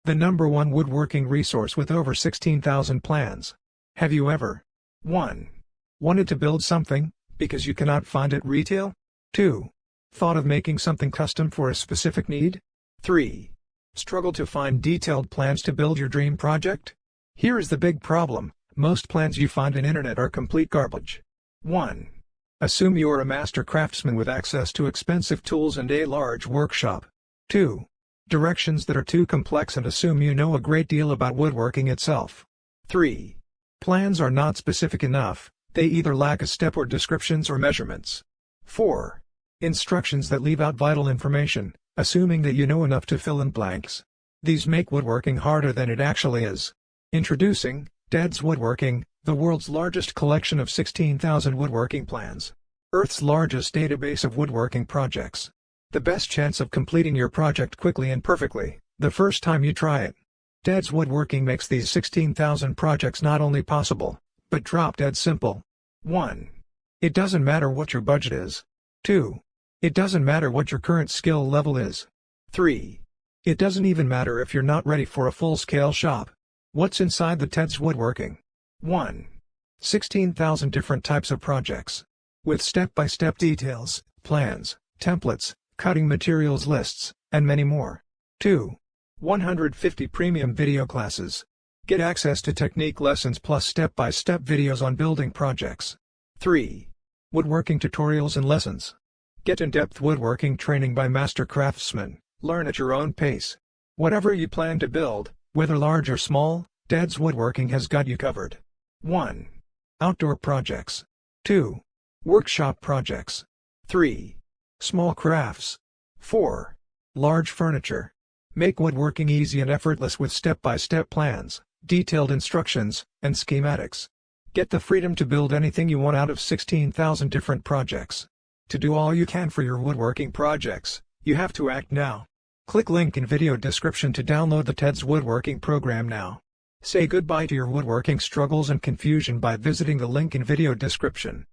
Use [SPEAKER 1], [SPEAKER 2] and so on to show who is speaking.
[SPEAKER 1] the #1 woodworking resource with over 16,000 plans. Have you ever 1. Wanted to build something, because you cannot find it retail? 2. Thought of making something custom for a specific need? 3. Struggled to find detailed plans to build your dream project? Here is the big problem: most plans you find on internet are complete garbage. 1. Assume you are a master craftsman with access to expensive tools and a large workshop. 2. Directions that are too complex and assume you know a great deal about woodworking itself. 3. Plans are not specific enough, they either lack a step or descriptions or measurements. 4. Instructions that leave out vital information, assuming that you know enough to fill in blanks. These make woodworking harder than it actually is. Introducing Dad's Woodworking, the world's largest collection of 16,000 woodworking plans. Earth's largest database of woodworking projects. The best chance of completing your project quickly and perfectly, the first time you try it. Dad's Woodworking makes these 16,000 projects not only possible, but drop-dead simple. 1. It doesn't matter what your budget is. 2. It doesn't matter what your current skill level is. 3. It doesn't even matter if you're not ready for a full-scale shop. What's inside the Dad's Woodworking? 1. 16,000 different types of projects. With step-by-step details, plans, templates, cutting materials lists, and many more. 2. 150 premium video classes. Get access to technique lessons plus step-by-step videos on building projects. 3. Woodworking tutorials and lessons. Get in-depth woodworking training by master craftsmen. Learn at your own pace. Whatever you plan to build, whether large or small, Dad's Woodworking has got you covered. 1. Outdoor projects. 2. Workshop projects. 3. Small crafts. 4. Large furniture. Make woodworking easy and effortless with step-by-step plans, detailed instructions, and schematics. Get the freedom to build anything you want out of 16,000 different projects. To do all you can for your woodworking projects, you have to act now. Click link in video description to download the Dad's Woodworking program now. Say goodbye to your woodworking struggles and confusion by visiting the link in video description.